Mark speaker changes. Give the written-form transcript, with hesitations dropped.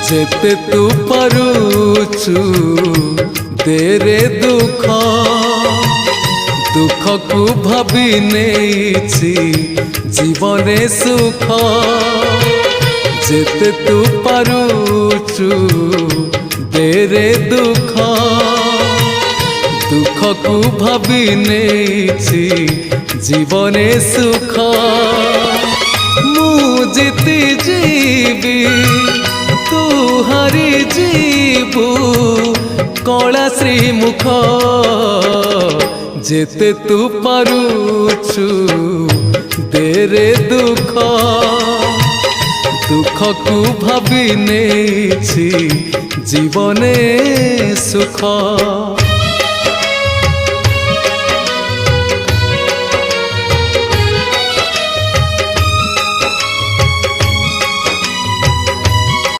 Speaker 1: जेते तू पारुचु तेरे दुख दुख को भाभी नेछि जीवने सुख जेते तू पारुचु तेरे दुख दुख को भाभी नेछि जीवने सुख मु जीती जीवी तू हारी जीवु कला श्रीमुख जेते तू पारुचु तेरे दुख दुख को भाभी नेछि जीवने सुख।